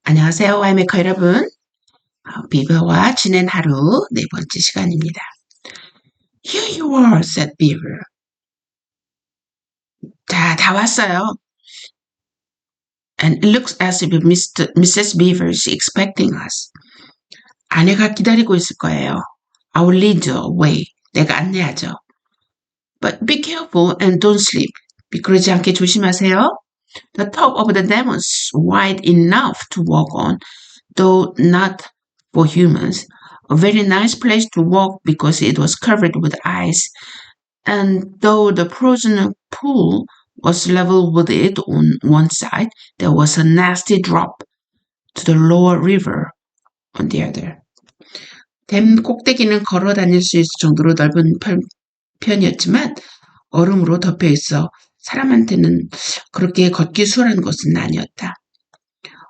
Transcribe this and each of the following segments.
안녕하세요, 와이메커 여러분. 비버와 지낸 하루 네 번째 시간입니다. Here you are, said Beaver. 자, 다 왔어요. And it looks as if Mrs. Beaver is expecting us. 아내가 기다리고 있을 거예요. I will lead the way. 내가 안내하죠. But be careful and don't sleep. 미끄러지 않게 조심하세요. The top of the dam was wide enough to walk on, though not for humans. A very nice place to walk because it was covered with ice, and though the frozen pool was level with it on one side, there was a nasty drop to the lower river on the other. 댐 꼭대기는 걸어 다닐 수 있을 정도로 넓은 편이었지만 얼음으로 덮여 있어 사람한테는 그렇게 걷기 수월한 곳은 아니었다.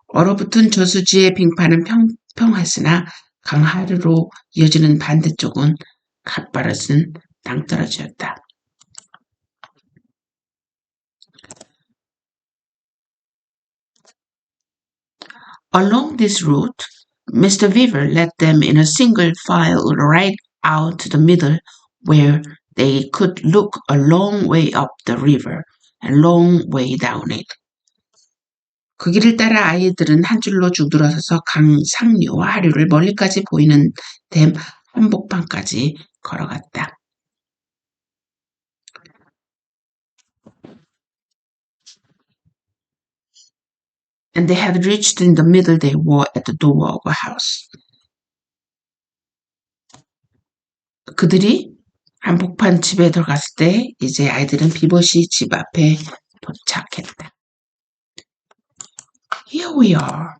얼어붙은 저수지의 빙판은 평평했으나 강하류로 이어지는 반대쪽은 가빠르진 낭떠러지였다. Along this route, Mr. Beaver led them in a single file right out to the middle where they could look a long way up the river and a long way down it. 그 길을 따라 아이들은 한 줄로 쭉 늘어서서 강 상류와 하류를 멀리까지 보이는 댐 한복판까지 걸어갔다. And they had reached in the middle they were at the door of a house. 그들이 한복판 집에 들어갔을 때 이제 아이들은 비버시 집 앞에 도착했다. Here we are,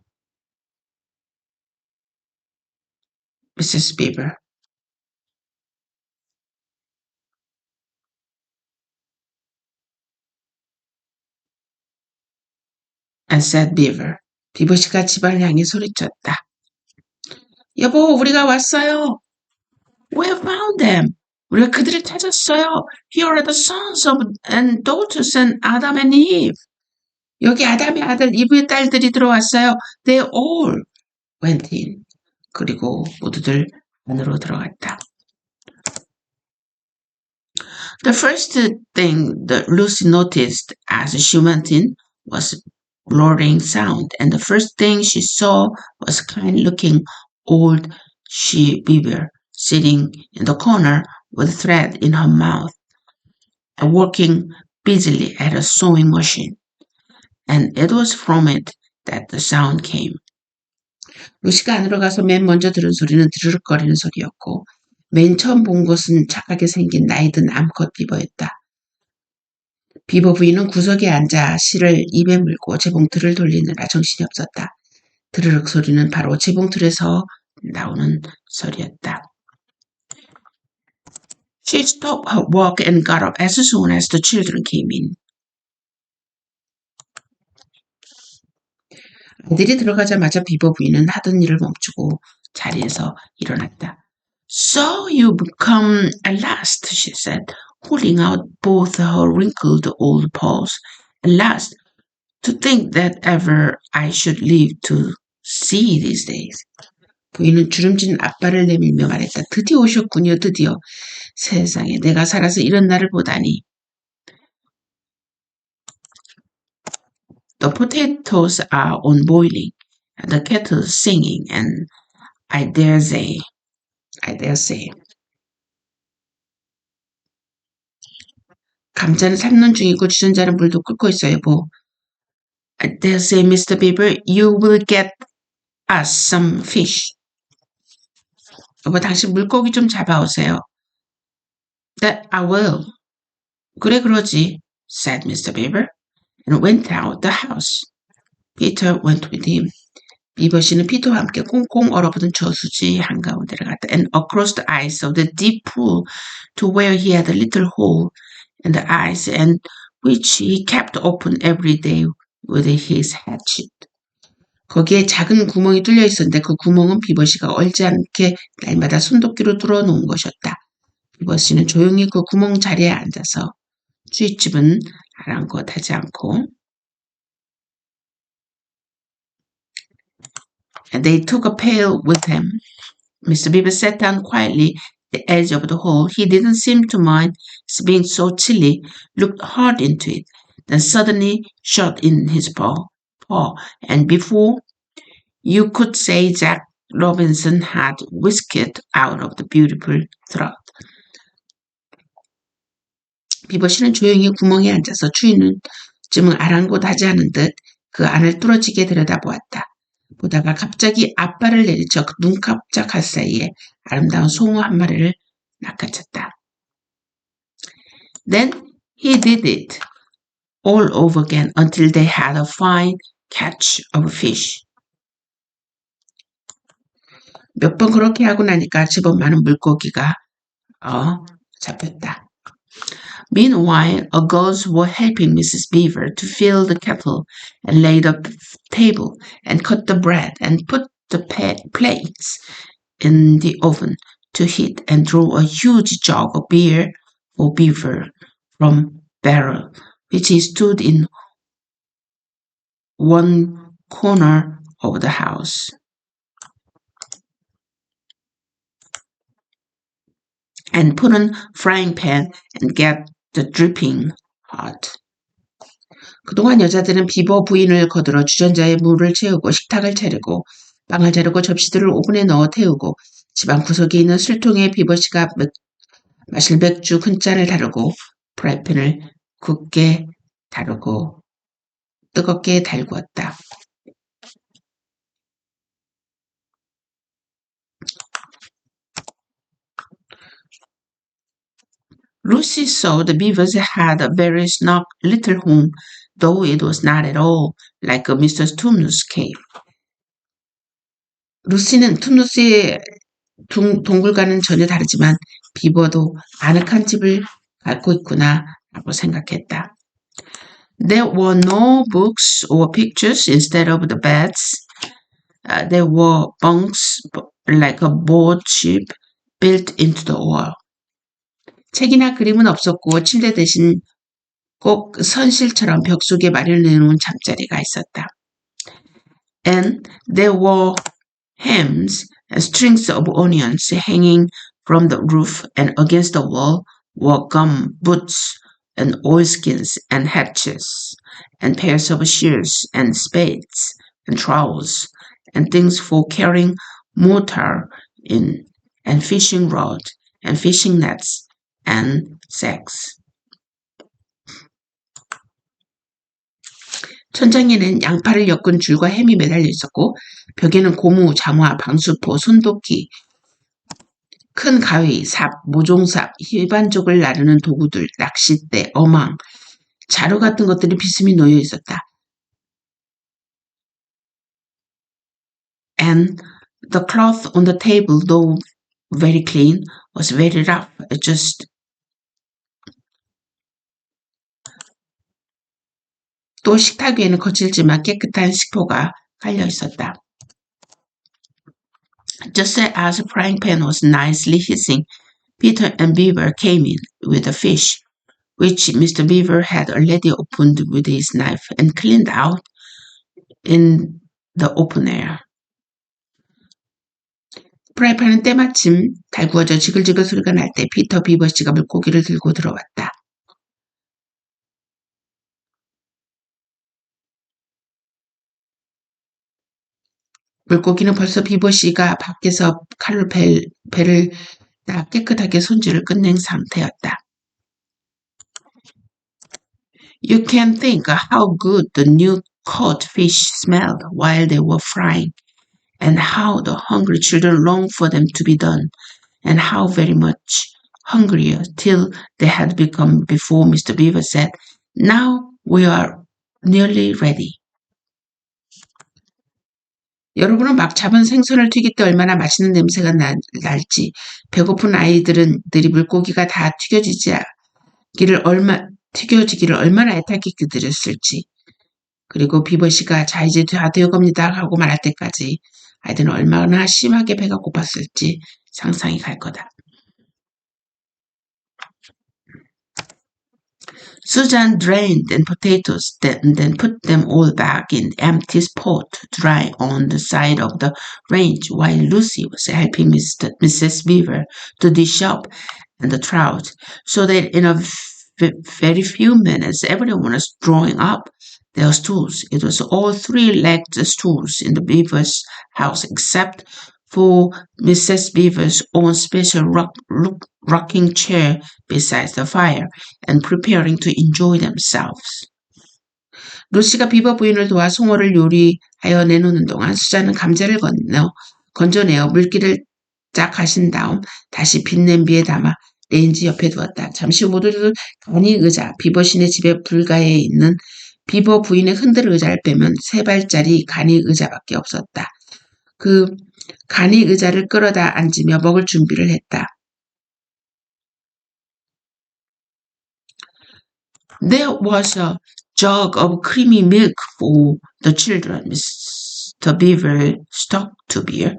Mrs. Beaver. And said Beaver. 비버시가 집안을 향해 소리쳤다. 여보, 우리가 왔어요. We have found them. 우리가 그들을 찾았어요. Here are the sons of and daughters and Adam and Eve. 여기 아담의 아들 이브의 딸들이 들어왔어요. They all went in. 그리고 모두들 안으로 들어갔다. The first thing that Lucy noticed as she went in was roaring sound, and the first thing she saw was a kind-looking old she-beaver sitting in the corner with thread in her mouth and working busily at a sewing machine. And it was from it that the sound came. 루시가 안으로 가서 맨 먼저 들은 소리는 드르륵거리는 소리였고 맨 처음 본 것은 착하게 생긴 나이든 암컷 비버였다. 비버 부인은 구석에 앉아 실을 입에 물고 재봉틀을 돌리느라 정신이 없었다. 드르륵 소리는 바로 재봉틀에서 나오는 소리였다. She stopped her work and got up as soon as the children came in. 아이들이 들어가자마자 비버 부인은 하던 일을 멈추고 자리에서 일어났다. So you've come at last, she said, holding out both her wrinkled old paws. At last, to think that ever I should live to see these days. 부인은 주름진 앞발을 내밀며 말했다. 드디어 오셨군요, 드디어. 세상에 내가 살아서 이런 날을 보다니. The potatoes are on boiling, and the kettle is singing, and I dare say. 감자는 삶는 중이고 주전자는 물도 끓고 있어요, 여보. I dare say, Mr. Beaver, you will get us some fish. 여보, 당신 물고기 좀 잡아오세요. That I will. 그래, 그러지, said Mr. Beaver, and went out the house. Peter went with him. 비버씨는 피터와 함께 꽁꽁 얼어붙은 저수지 한가운데를 갔다. And across the ice of the deep pool to where he had a little hole in the ice and which he kept open every day with his hatchet. 거기에 작은 구멍이 뚫려 있었는데 그 구멍은 비버씨가 얼지 않게 날마다 손도끼로 뚫어놓은 것이었다. 비버씨는 조용히 그 구멍 자리에 앉아서 쥐집은 아랑곳하지 않고 And they took a pail with them. Mr. Beaver sat down quietly at the edge of the hole. He didn't seem to mind being so chilly, looked hard into it, then suddenly shot in his paw, and before you could say Jack Robinson had whisked out of the beautiful throat. 비버씨는 조용히 구멍에 앉아서 주인은 쯤은 아랑곳하지 않은 듯 그 안을 뚫어지게 들여다보았다. 보다가 갑자기 앞발을 내리쳐 눈 깜짝할 사이에 아름다운 송어 한 마리를 낚아챘다. Then he did it all over again until they had a fine catch of fish. 몇 번 그렇게 하고 나니까 제법 많은 물고기가 잡혔다. Meanwhile, our girls were helping Mrs. Beaver to fill the kettle and lay the table and cut the bread and put the plates in the oven to heat and draw a huge jug of beer for Beaver from barrel, which he stood in one corner of the house. And put on frying pan and get the dripping hot. 그동안 여자들은 비버 부인을 거들어 주전자에 물을 채우고 식탁을 차리고 빵을 자르고 접시들을 오븐에 넣어 태우고 집안 구석에 있는 술통에 비버씨가 마실 맥주 큰 잔을 다루고 프라이팬을 굳게 다루고 뜨겁게 달구었다. Lucy saw the Beavers had a very snug little home, though it was not at all like Mr. Tumnus' cave. 루시는 툼누스의 동굴과는 전혀 다르지만 비버도 아늑한 집을 갖고 있구나 라고 생각했다. There were no books or pictures instead of the beds. There were bunks like a board ship built into the wall. 책이나 그림은 없었고 침대 대신 꼭 선실처럼 벽 속에 마련해 놓은 잠자리가 있었다. And there were hams and strings of onions hanging from the roof, and against the wall were gum boots and oilskins and hatchets and pairs of shears and spades and trowels and things for carrying mortar in and fishing rod and fishing nets and sacks. 천장에는 양팔을 엮은 줄과 햄이 매달려 있었고 벽에는 고무, 장화, 방수포, 손도끼, 큰 가위, 삽, 모종삽, 일반족을 나르는 도구들, 낚싯대, 어망, 자루 같은 것들이 비스듬히 놓여 있었다. And the cloth on the table, though very clean, was very rough. 또 식탁 위에는 거칠지만 깨끗한 식포가 깔려 있었다. Just as the frying pan was nicely hissing, Peter and Beaver came in with a fish, which Mr. Beaver had already opened with his knife and cleaned out in the open air. 프라이팬은 때마침 달구어져 지글지글 소리가 날 때 피터 비버씨가 물고기를 들고 들어왔다. 물고기는 벌써 비버씨가 밖에서 칼로 배를 다 깨끗하게 손질을 끝낸 상태였다. You can think how good the new caught fish smelled while they were frying, and how the hungry children longed for them to be done, and how very much hungrier till they had become before Mr. Beaver said, Now we are nearly ready. 여러분은 막 잡은 생선을 튀길 때 얼마나 맛있는 냄새가 날지, 배고픈 아이들이 물고기가 다 튀겨지기를 얼마나 애타게 기다렸을지, 그리고 비버씨가 자 이제 다 되어 겁니다 하고 말할 때까지 아이들은 얼마나 심하게 배가 고팠을지 상상이 갈 거다. Susan drained the potatoes and then put them all back in the empty pot to dry on the side of the range while Lucy was helping Mrs. Beaver to dish up and the trout, so that in a very few minutes everyone was drawing up their stools. It was all three-legged stools in the Beaver's house except for Mrs. Beaver's own special rocking chair beside the fire and preparing to enjoy themselves. 루시가 비버 부인을 도와 송어를 요리하여 내놓는 동안 수자는 감자를 건져내어 물기를 쫙 가신 다음 다시 빈 냄비에 담아 레인지 옆에 두었다. 잠시 후 모두들 간이 의자, 비버신의 집에 불가에 있는 비버 부인의 흔들 의자를 빼면 3발짜리 간이 의자밖에 없었다. 그 간이 의자를 끌어다 앉으며 먹을 준비를 했다. There was a jug of creamy milk for the children, Mr. Beaver stuck to beer,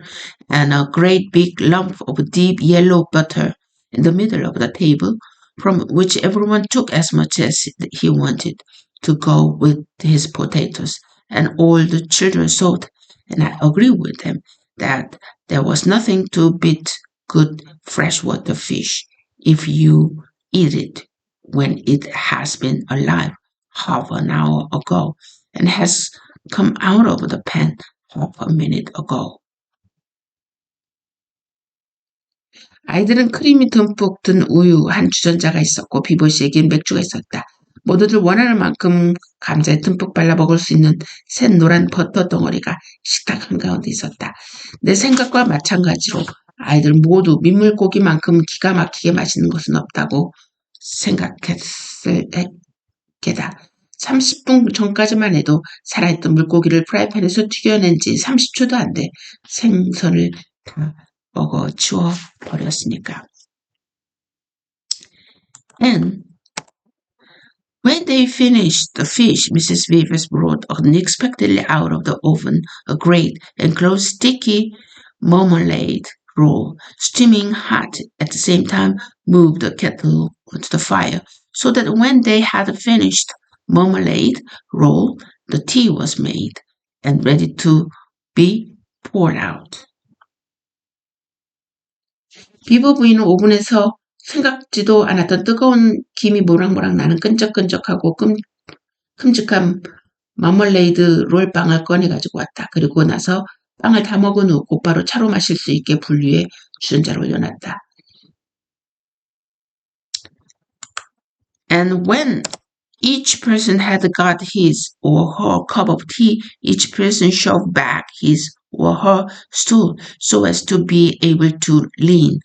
and a great big lump of deep yellow butter in the middle of the table, from which everyone took as much as he wanted to go with his potatoes. And all the children thought, and I agree with them, that there was nothing to beat good freshwater fish if you eat it when it has been alive half an hour ago and has come out of the pan half a minute ago. 아이들은 크림이 듬뿍 든 우유 한 주전자가 있었고 비버씨에겐 맥주가 있었다. 모두들 원하는 만큼 감자에 듬뿍 발라 먹을 수 있는 새 노란 버터 덩어리가 식탁 한가운데 있었다. 내 생각과 마찬가지로 아이들 모두 민물고기만큼 기가 막히게 맛있는 것은 없다고 생각했을 게다. 30분 전까지만 해도 살아있던 물고기를 프라이팬에서 튀겨낸 지 30초도 안 돼 생선을 다 먹어 치워 버렸으니까. And when they finished the fish, Mrs. Beavers brought unexpectedly out of the oven a great and close sticky marmalade roll, steaming hot. At the same time, moved the kettle onto the fire, so that when they had finished marmalade roll, the tea was made and ready to be poured out. 비버 부인은 오븐에서 생각지도 않았던 뜨거운 김이 모락모락 나는 끈적끈적하고 큼직한 마멀레이드 롤빵을 꺼내가지고 왔다. 그리고 나서 빵을 다 먹은 후 곧바로 차로 마실 수 있게 불 위에 주전자를 올려놨다. And when each person had got his or her cup of tea, each person shoved back his or her stool so as to be able to lean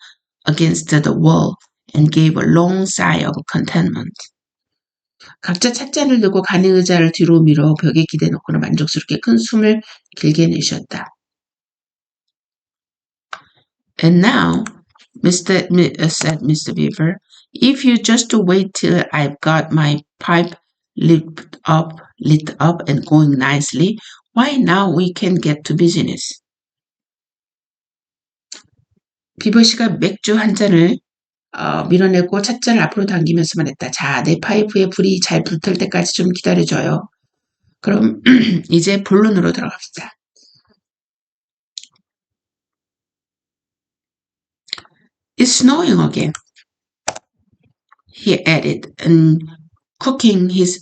against the wall and gave a long sigh of contentment. 각자 찻잔을 들고 간이 의자를 뒤로 밀어 벽에 기대놓고는 만족스럽게 큰 숨을 길게 내쉬었다. And now, said Mr. Beaver, if you just wait till I've got my pipe lit up and going nicely, why now we can get to business. 비버씨가 맥주 한 잔을 밀어내고 찻잔을 앞으로 당기면서 말했다. 자, 내 파이프에 불이 잘 붙을 때까지 좀 기다려줘요. 그럼 이제 본론으로 들어갑시다. It's snowing again, he added, and cocking his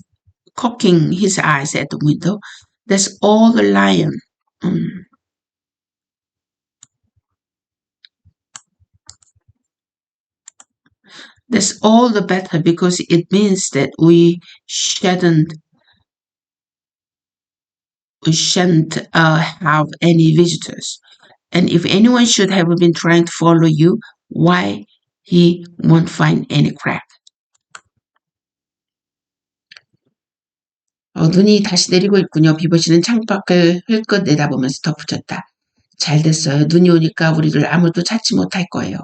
eyes at the window. That's all the lion. That's all the better because it means that we shan't have any visitors. And if anyone should have been trying to follow you, why he won't find any crack. 눈이 다시 내리고 있군요. 비버씨는 창밖을 흘끗 내다보면서 덧붙였다. 잘 됐어요. 눈이 오니까 우리를 아무도 찾지 못할 거예요.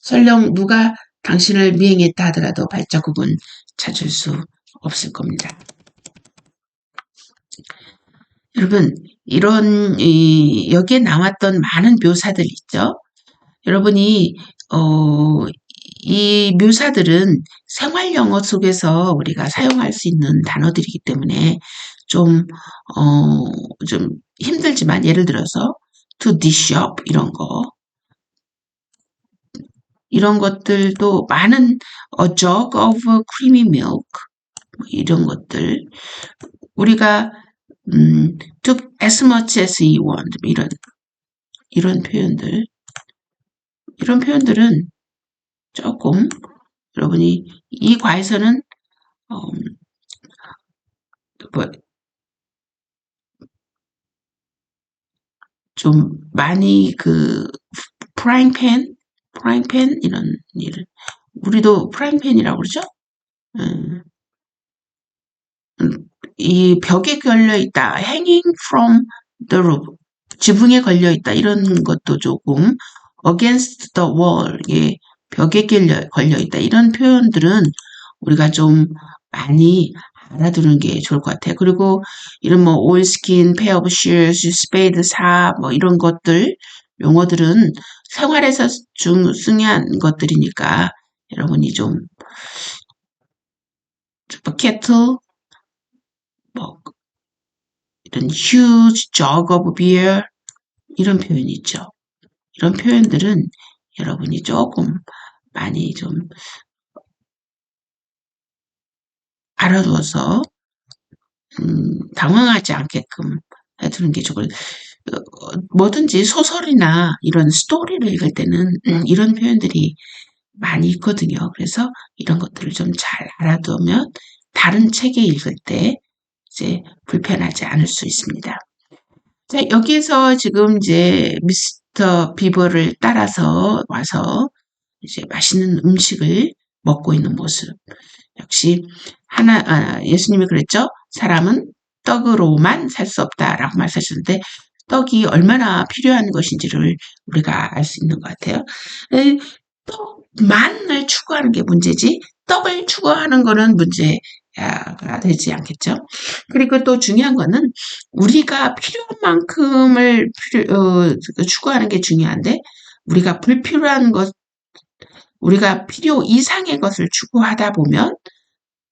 설령 누가 당신을 미행했다 하더라도 발자국은 찾을 수 없을 겁니다. 여러분, 여기에 나왔던 많은 묘사들 있죠? 여러분이, 이 묘사들은 생활 영어 속에서 우리가 사용할 수 있는 단어들이기 때문에 좀, 좀 힘들지만 예를 들어서 to dish up 이런 것들도 많은 a jug of creamy milk 이런 것들 우리가 took as much as he wanted 이런 표현들은 조금 여러분이 이 과에서는 좀 많이 프라잉팬 이런 일을 우리도 프라잉팬이라고 그러죠? 이 벽에 걸려 있다, hanging from the roof, 지붕에 걸려 있다 이런 것도 조금 against the wall, 예, 벽에 걸려 있다 이런 표현들은 우리가 좀 많이 알아두는 게 좋을 것 같아요. 그리고 이런 뭐 oilskin, pair of shoes, spade, 사, 뭐 이런 것들 용어들은 생활에서 중요한 것들이니까 여러분이 좀 kettle, 뭐 이런 huge jug of beer 이런 표현이 있죠. 이런 표현들은 여러분이 조금 많이 좀 알아두어서 당황하지 않게끔 해두는 게 좋을. 뭐든지 소설이나 이런 스토리를 읽을 때는 이런 표현들이 많이 있거든요. 그래서 이런 것들을 좀 잘 알아두면 다른 책에 읽을 때 이제 불편하지 않을 수 있습니다. 자, 여기에서 지금 이제 미스터 비버를 따라서 와서 이제 맛있는 음식을 먹고 있는 모습. 역시 예수님이 그랬죠. 사람은 떡으로만 살 수 없다라고 말씀하셨는데 떡이 얼마나 필요한 것인지를 우리가 알 수 있는 것 같아요. 떡만을 추구하는 게 문제지 떡을 추구하는 거는 문제가 되지 않겠죠. 그리고 또 중요한 거는 우리가 필요한 만큼을 추구하는 게 중요한데 우리가 불필요한 것, 우리가 필요 이상의 것을 추구하다 보면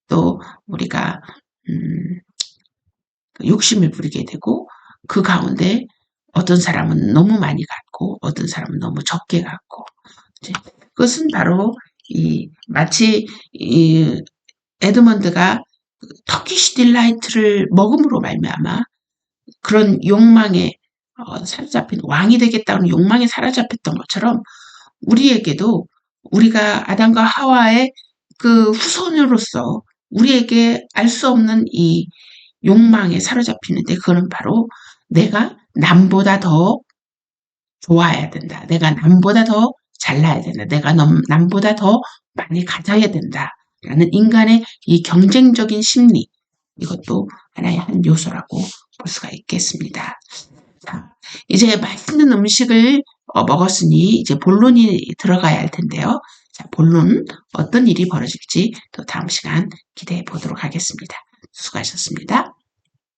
또 우리가 욕심을 부리게 되고 그 가운데 어떤 사람은 너무 많이 갖고 어떤 사람은 너무 적게 갖고 그것은 바로 마치 에드먼드가 터키시 딜라이트를 먹음으로 말미암아 그런 욕망에 사로잡힌 왕이 되겠다는 욕망에 사로잡혔던 것처럼 우리에게도 우리가 아담과 하와의 그 후손으로서 우리에게 알 수 없는 이 욕망에 사로잡히는데 그거는 바로 내가 남보다 더 좋아야 된다. 내가 남보다 더 잘나야 된다. 내가 남보다 더 많이 가져야 된다. 라는 인간의 이 경쟁적인 심리, 이것도 하나의 한 요소라고 볼 수가 있겠습니다. 자, 이제 맛있는 음식을 먹었으니 이제 본론이 들어가야 할 텐데요. 자, 본론 어떤 일이 벌어질지 또 다음 시간 기대해 보도록 하겠습니다. 수고하셨습니다.